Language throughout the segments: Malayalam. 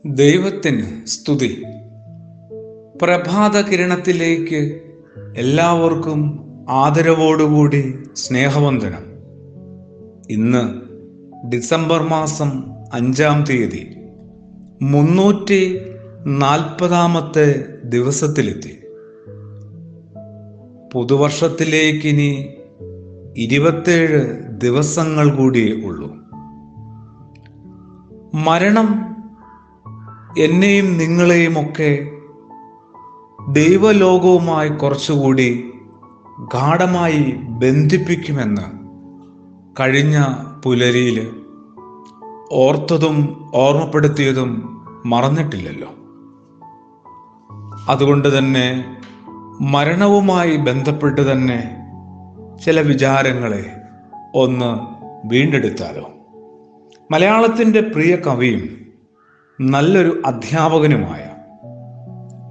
ദൈവത്തിന് സ്തുതി. പ്രഭാത കിരണത്തിലേക്ക് എല്ലാവർക്കും ആദരവോടുകൂടി സ്നേഹവന്ദനം. ഇന്ന് ഡിസംബർ മാസം 5-ാം തീയതി 340-ാമത്തെ ദിവസത്തിലെത്തി. പുതുവർഷത്തിലേക്കിനി 27 ദിവസങ്ങൾ കൂടിയേ ഉള്ളൂ. മരണം എന്നെയും നിങ്ങളെയും ഒക്കെ ദൈവലോകവുമായി കുറച്ചുകൂടി ഗാഢമായി ബന്ധിപ്പിക്കുമെന്ന് കഴിഞ്ഞ പുലരിയിൽ ഓർത്തതും ഓർമ്മപ്പെടുത്തിയതും മറന്നിട്ടില്ലല്ലോ. അതുകൊണ്ട് തന്നെ മരണവുമായി ബന്ധപ്പെട്ട് തന്നെ ചില വിചാരങ്ങളെ ഒന്ന് വീണ്ടെടുത്താലോ. മലയാളത്തിൻ്റെ പ്രിയ കവിയും നല്ലൊരു അധ്യാപകനുമായ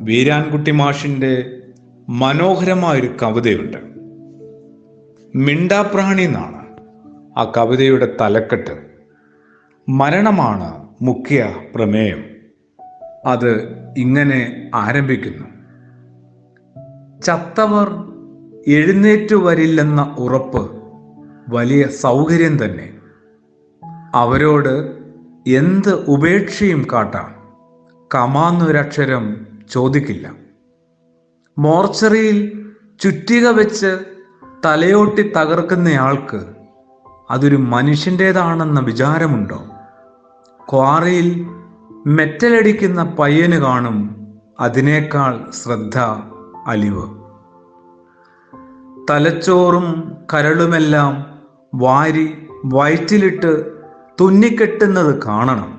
വീരാൻകുട്ടി മാഷിൻ്റെ മനോഹരമായൊരു കവിതയുണ്ട്. മിണ്ടാപ്രാണി എന്നാണ് ആ കവിതയുടെ തലക്കെട്ട്. മരണമാണ് മുഖ്യ പ്രമേയം. അത് ഇങ്ങനെ ആരംഭിക്കുന്നു: ചത്തവർ എഴുന്നേറ്റു വരില്ലെന്ന ഉറപ്പ് വലിയ സൗകര്യം തന്നെ. അവരോട് എന്ത് ഉപേക്ഷയും കാട്ടാം, കമാന്നൊരക്ഷരം ചോദിക്കില്ല. മോർച്ചറിയിൽ ചുറ്റിക വെച്ച് തലയോട്ടി തകർക്കുന്നയാൾക്ക് അതൊരു മനുഷ്യൻ്റേതാണെന്ന വിചാരമുണ്ടോ? ക്വാറിയിൽ മെറ്റലടിക്കുന്ന പയ്യന് കാണും അതിനേക്കാൾ ശ്രദ്ധ, അലിവ്. തലച്ചോറും കരളുമെല്ലാം വാരി വയറ്റിലിട്ട് തുന്നിക്കെട്ടുന്നത് കാണണം.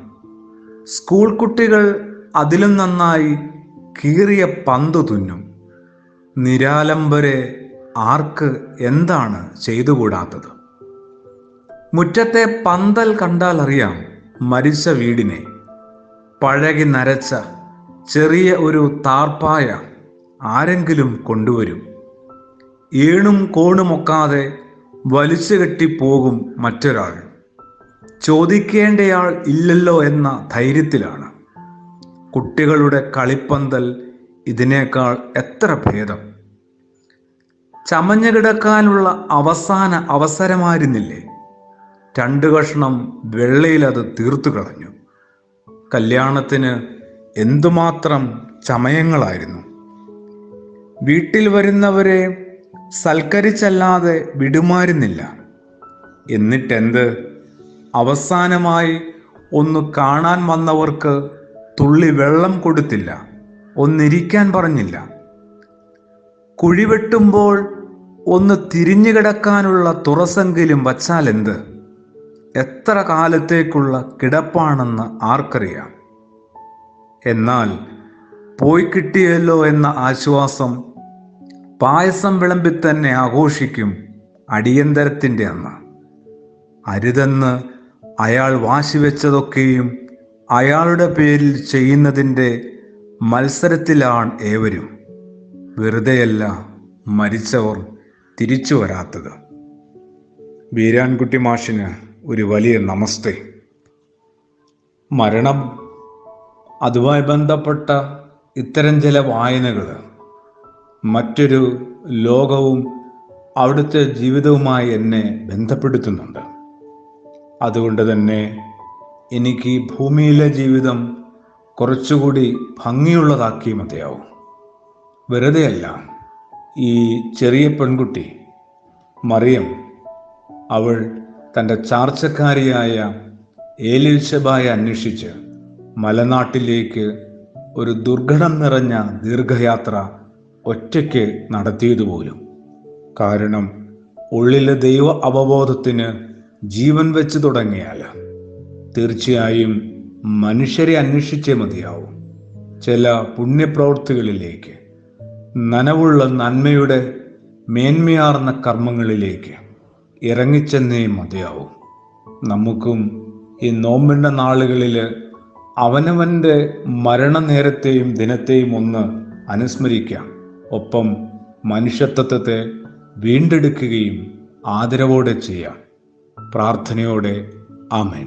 സ്കൂൾ കുട്ടികൾ അതിലും നന്നായി കീറിയ പന്ത് തുന്നും. നിരാലംബരെ ആർക്ക് എന്താണ് ചെയ്തുകൂടാത്തത്? മുറ്റത്തെ പന്തൽ കണ്ടാൽ അറിയാം മരിച്ച വീടിനെ. പഴകി നരച്ച ചെറിയ ഒരു താർപ്പായ ആരെങ്കിലും കൊണ്ടുവരും. ഏണും കോണുമൊക്കാതെ വലിച്ചു കെട്ടിപ്പോകും മറ്റൊരാൾ. ചോദിക്കേണ്ടയാൾ ഇല്ലല്ലോ എന്ന ധൈര്യത്തിലാണ്. കുട്ടികളുടെ കളിപ്പന്തൽ ഇതിനേക്കാൾ എത്ര ഭേദം. ചമഞ്ഞു കിടക്കാനുള്ള അവസാന അവസരമായിരുന്നില്ലേ? 2 കഷ്ണം വെള്ളയിലത് തീർത്തു കളഞ്ഞു. കല്യാണത്തിന് എന്തുമാത്രം ചമയങ്ങളായിരുന്നു. വീട്ടിൽ വരുന്നവരെ സൽക്കരിച്ചല്ലാതെ വിടുമായിരുന്നില്ല. എന്നിട്ടെന്ത്? അവസാനമായി ഒന്ന് കാണാൻ വന്നവർക്ക് തുള്ളി വെള്ളം കൊടുത്തില്ല, ഒന്നിരിക്കാൻ പറഞ്ഞില്ല. കുഴിവെട്ടുമ്പോൾ ഒന്ന് തിരിഞ്ഞു കിടക്കാനുള്ള തുറസെങ്കിലും വച്ചാലെന്ത്? എത്ര കാലത്തേക്കുള്ള കിടപ്പാണെന്ന് ആർക്കറിയാം? എന്നാൽ പോയി കിട്ടിയല്ലോ എന്ന ആശ്വാസം പായസം വിളമ്പി തന്നെ ആഘോഷിക്കും അടിയന്തരത്തിൻ്റെ അന്ന്. അരുതെന്ന് അയാൾ വാശിവെച്ചതൊക്കെയും അയാളുടെ പേരിൽ ചെയ്യുന്നതിൻ്റെ മത്സരത്തിലാണ് ഏവരും. വെറുതെയല്ല മരിച്ചവർ തിരിച്ചു വരാത്തത്. വീരാൻകുട്ടി മാഷിന് ഒരു വലിയ നമസ്തേ. മരണം, അതുമായി ബന്ധപ്പെട്ട ഇത്തരം ചില വായനകൾ മറ്റൊരു ലോകവും അവിടുത്തെ ജീവിതവുമായി എന്നെ ബന്ധപ്പെടുത്തുന്നുണ്ട്. അതുകൊണ്ട് തന്നെ എനിക്ക് ഈ ഭൂമിയിലെ ജീവിതം കുറച്ചുകൂടി ഭംഗിയുള്ളതാക്കി മതിയാവും. വെറുതെയല്ല ഈ ചെറിയ പെൺകുട്ടി മറിയം, അവൾ തൻ്റെ ചാർച്ചക്കാരിയായ ഏലിശബായെ അന്വേഷിച്ച് മലനാട്ടിലേക്ക് ഒരു ദുർഘടം നിറഞ്ഞ ദീർഘയാത്ര ഒറ്റയ്ക്ക് നടത്തിയതുപോലും. കാരണം ഉള്ളിലെ ദൈവ അവബോധത്തിന് ജീവൻ വെച്ച് തുടങ്ങിയാൽ തീർച്ചയായും മനുഷ്യരെ അന്വേഷിച്ചേ മതിയാവും. ചില പുണ്യപ്രവൃത്തികളിലേക്ക്, നനവുള്ള നന്മയുടെ മേന്മയാർന്ന കർമ്മങ്ങളിലേക്ക് ഇറങ്ങിച്ചെന്നേ മതിയാവും. നമുക്കും ഈ നോമ്പിൻ്റെ നാളുകളിൽ അവനവൻ്റെ മരണനേരത്തെയും ദിനത്തെയും ഒന്ന് അനുസ്മരിക്കാം. ഒപ്പം മനുഷ്യത്വത്തെ വീണ്ടെടുക്കുകയും ആദരവോടെ ചെയ്യാം. പ്രാർത്ഥനയോടെ ആമേൻ.